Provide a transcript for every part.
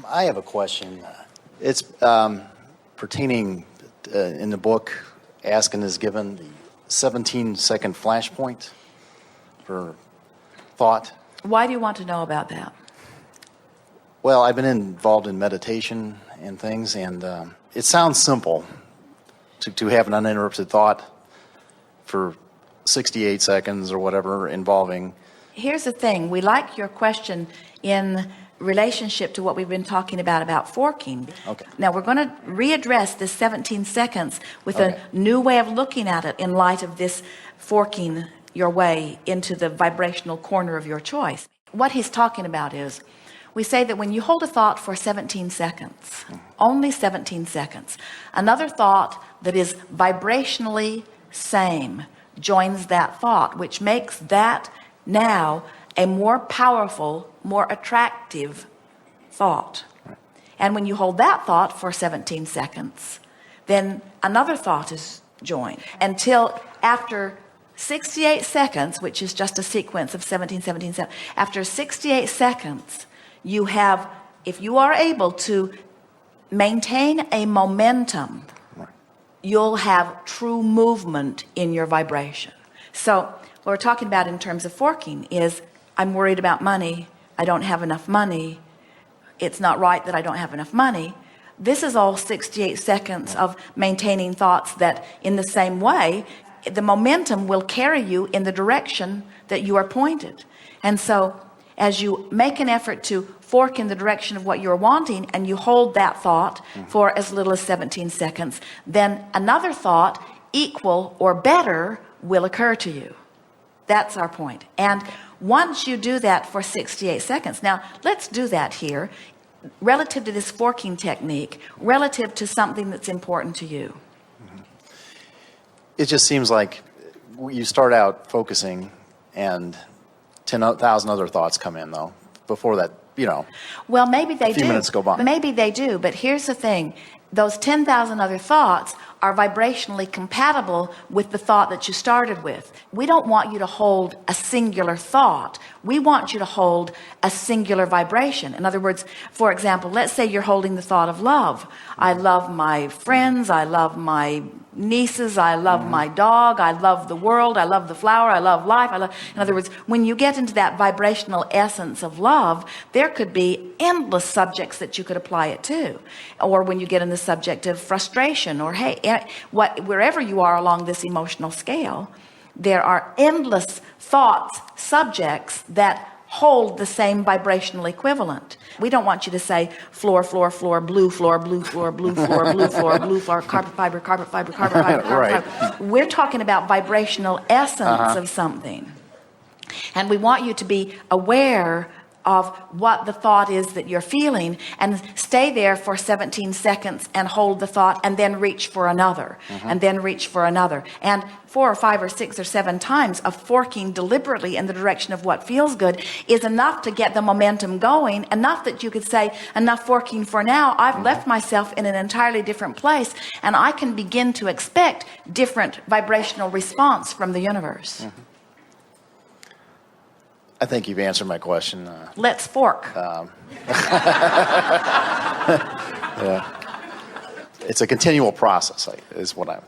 I have a question. It's pertaining in the book, Asking is Given, the 17-second flashpoint for thought. Why do you want to know about that? Well, I've been involved in meditation and things, and it sounds simple to have an uninterrupted thought for 68 seconds or whatever involving. Here's the thing. We like your question in relationship to what we've been talking about forking. Okay. Now we're going to readdress this 17 seconds with a new way of looking at it in light of this forking your way into the vibrational corner of your choice. What he's talking about is, we say that when you hold a thought for 17 seconds, only 17 seconds, another thought that is vibrationally same joins that thought, which makes that now a more powerful, more attractive thought. And when you hold that thought for 17 seconds, then another thought is joined until after 68 seconds, which is just a sequence of 17, 17, 17. After 68 seconds, you have, if you are able to maintain a momentum, you'll have true movement in your vibration. So what we're talking about in terms of forking is, I'm worried about money. I don't have enough money. It's not right that I don't have enough money. This is all 68 seconds of maintaining thoughts that in the same way, the momentum will carry you in the direction that you are pointed. And so as you make an effort to fork in the direction of what you're wanting and you hold that thought for as little as 17 seconds, then another thought equal or better will occur to you. That's our point. And once you do that for 68 seconds, now let's do that here relative to this forking technique, relative to something that's important to you. It just seems like you start out focusing and 10,000 other thoughts come in, though, before that, Well, maybe they do. a few minutes go by. Maybe they do, but here's the thing. Those 10,000 other thoughts are vibrationally compatible with the thought that you started with. We don't want you to hold a singular thought. We want you to hold a singular vibration. In other words, for example, let's say you're holding the thought of love. I love my friends. I love my nieces. I love my dog. I love the world. I love the flower. I love life. In other words, when you get into that vibrational essence of love, there could be endless subjects that you could apply it to. Or when you get in the subject of frustration or wherever you are along this emotional scale, there are endless thoughts, subjects that hold the same vibrational equivalent. We don't want you to say floor, floor, floor, blue floor, blue floor, blue floor, blue floor, blue floor, carpet fiber, carpet fiber, carpet fiber, carpet fiber. We're talking about vibrational essence of something. And we want you to be aware of what the thought is that you're feeling and stay there for 17 seconds and hold the thought and then reach for another and then reach for another. And 4 or 5 or 6 or 7 times of forking deliberately in the direction of what feels good is enough to get the momentum going, enough that you could say, enough forking for now. I've left myself in an entirely different place and I can begin to expect different vibrational response from the universe. I think you've answered my question. Let's fork. It's a continual process, is what I'm...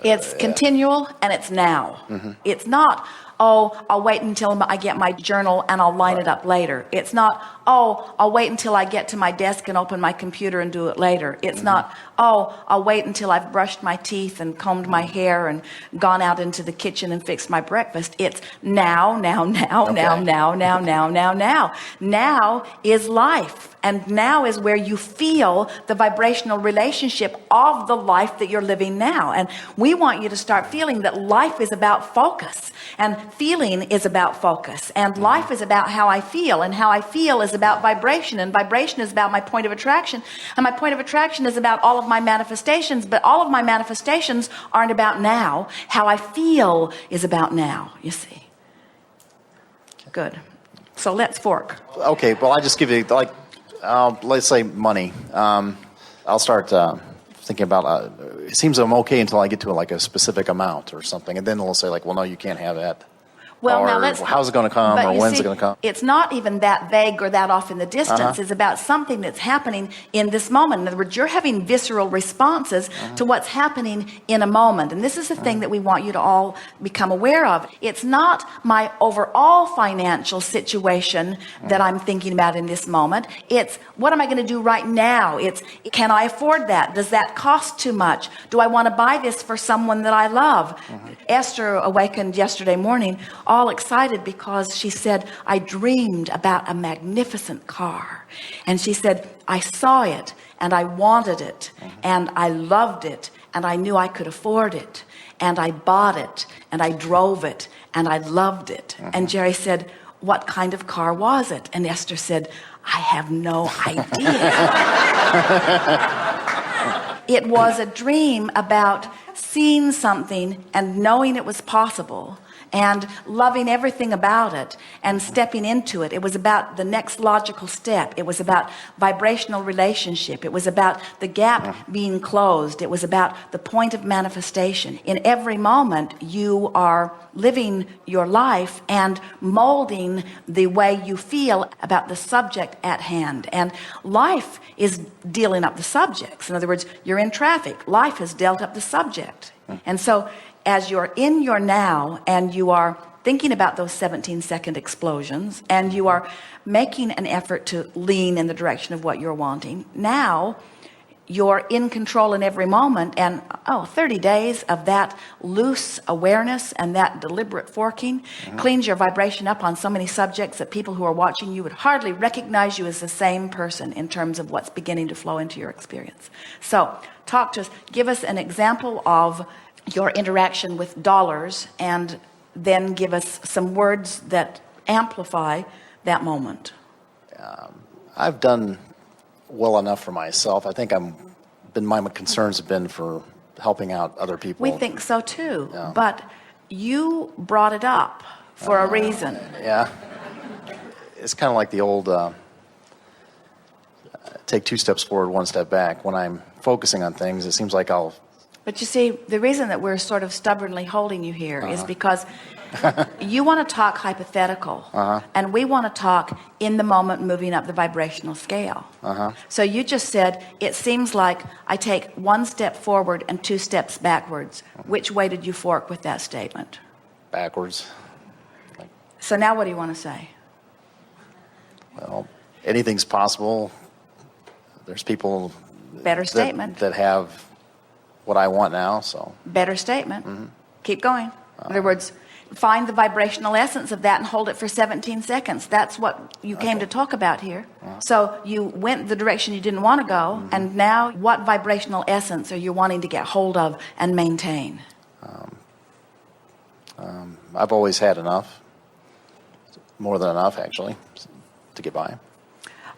It's continual and it's now. It's not, oh, I'll wait until I get my journal and I'll line it up later. It's not, oh, I'll wait until I get to my desk and open my computer and do it later. It's not, oh, I'll wait until I've brushed my teeth and combed my hair and gone out into the kitchen and fixed my breakfast. It's now, now, now, now, now, now, now, now, now. Now is life. And now is where you feel the vibrational relationship of the life that you're living now. And we want you to start feeling that life is about focus and feeling is about focus and life is about how I feel, and how I feel is about vibration, and vibration is about my point of attraction, and my point of attraction is about all of my manifestations, but all of my manifestations aren't about now. How I feel is about now, you see. Good. So let's fork. Okay, well, I just give you, let's say money. I'll start thinking about, it seems I'm okay until I get to a specific amount or something. And then they'll say well, no, you can't have that. Well, or now let's. how's it going to come, but or you when's see, it going to come? It's not even that vague or that off in the distance. It's about something that's happening in this moment. In other words, you're having visceral responses to what's happening in a moment. And this is the thing that we want you to all become aware of. It's not my overall financial situation that I'm thinking about in this moment. It's what am I going to do right now? It's can I afford that? Does that cost too much? Do I want to buy this for someone that I love? Esther awakened yesterday morning all excited because she said, I dreamed about a magnificent car. And she said, I saw it and I wanted it and I loved it and I knew I could afford it. And I bought it and I drove it and I loved it. And Jerry said, what kind of car was it? And Esther said, I have no idea. It was a dream about seeing something and knowing it was possible and loving everything about it and stepping into it. It was about the next logical step. It was about vibrational relationship. It was about the gap being closed. It was about the point of manifestation. In every moment, you are living your life and molding the way you feel about the subject at hand. And life is dealing up the subjects. In other words, you're in traffic. Life has dealt up the subject. And so as you're in your now and you are thinking about those 17-second explosions and you are making an effort to lean in the direction of what you're wanting, now you're in control in every moment. And 30 days of that loose awareness and that deliberate forking cleans your vibration up on so many subjects that people who are watching you would hardly recognize you as the same person in terms of what's beginning to flow into your experience. So talk to us, give us an example of your interaction with dollars, and then give us some words that amplify that moment. I've done well enough for myself. I think my concerns have been for helping out other people. We think so too, but you brought it up for a reason. Yeah. It's kind of like the old take 2 steps forward, 1 step back. When I'm focusing on things, it seems like But you see, the reason that we're sort of stubbornly holding you here is because you want to talk hypothetical, and we want to talk in the moment, moving up the vibrational scale. So you just said, it seems like I take 1 step forward and 2 steps backwards. Which way did you fork with that statement? backwards. So now what do you want to say? Well, anything's possible. There's people Better statement. that have what I want now, so. Better statement. Keep going. In other words, find the vibrational essence of that and hold it for 17 seconds. That's what you came to talk about here. So you went the direction you didn't want to go, and now what vibrational essence are you wanting to get hold of and maintain? I've always had enough, more than enough actually, to get by.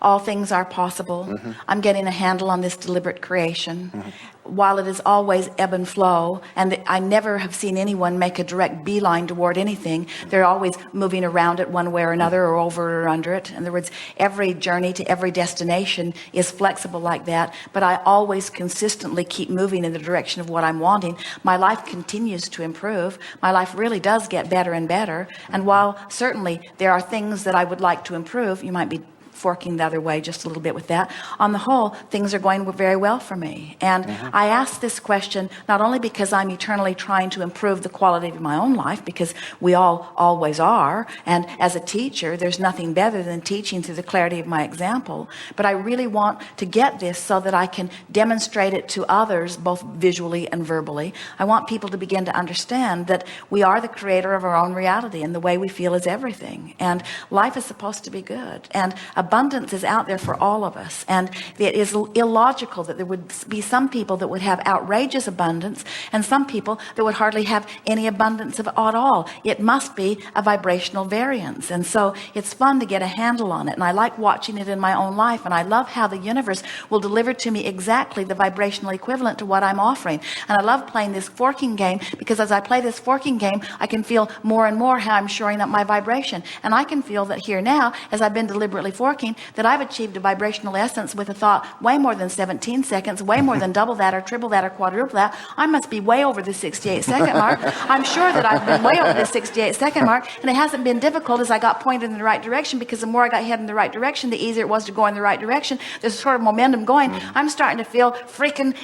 All things are possible. I'm getting a handle on this deliberate creation. While it is always ebb and flow, and I never have seen anyone make a direct beeline toward anything, they're always moving around it one way or another, or over or under it. In other words, every journey to every destination is flexible like that, but I always consistently keep moving in the direction of what I'm wanting. My life continues to improve. My life really does get better and better. And while certainly there are things that I would like to improve, you might be forking the other way just a little bit with that. On the whole, things are going very well for me. And I ask this question not only because I'm eternally trying to improve the quality of my own life, because we all always are, and as a teacher there's nothing better than teaching through the clarity of my example, but I really want to get this so that I can demonstrate it to others, both visually and verbally. I want people to begin to understand that we are the creator of our own reality, and the way we feel is everything, and life is supposed to be good, and abundance is out there for all of us. And it is illogical that there would be some people that would have outrageous abundance and some people that would hardly have any abundance at all. It must be a vibrational variance. And so it's fun to get a handle on it. And I like watching it in my own life. And I love how the universe will deliver to me exactly the vibrational equivalent to what I'm offering. And I love playing this forking game, because as I play this forking game, I can feel more and more how I'm shoring up my vibration. And I can feel that here now, as I've been deliberately forking, forking that I've achieved a vibrational essence with a thought way more than 17 seconds, way more than double that or triple that or quadruple that. I must be way over the 68-second mark. I'm sure that I've been way over the 68-second mark, and it hasn't been difficult as I got pointed in the right direction, because the more I got headed in the right direction, the easier it was to go in the right direction. There's sort of momentum going. I'm starting to feel freaking...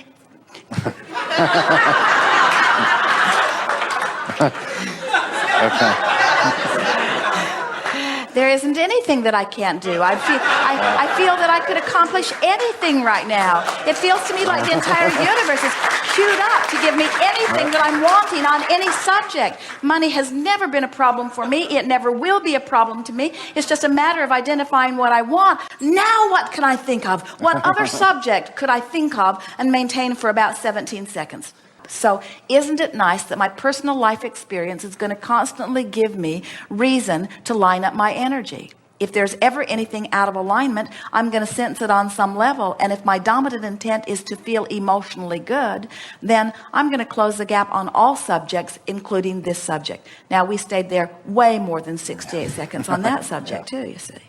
Okay. There isn't anything that I can't do. I feel that I could accomplish anything right now. It feels to me like the entire universe is queued up to give me anything that I'm wanting on any subject. Money has never been a problem for me. It never will be a problem to me. It's just a matter of identifying what I want. Now what can I think of? What other subject could I think of and maintain for about 17 seconds? So isn't it nice that my personal life experience is going to constantly give me reason to line up my energy? If there's ever anything out of alignment, I'm going to sense it on some level. And if my dominant intent is to feel emotionally good, then I'm going to close the gap on all subjects, including this subject. Now, we stayed there way more than 68 seconds on that subject too, you see.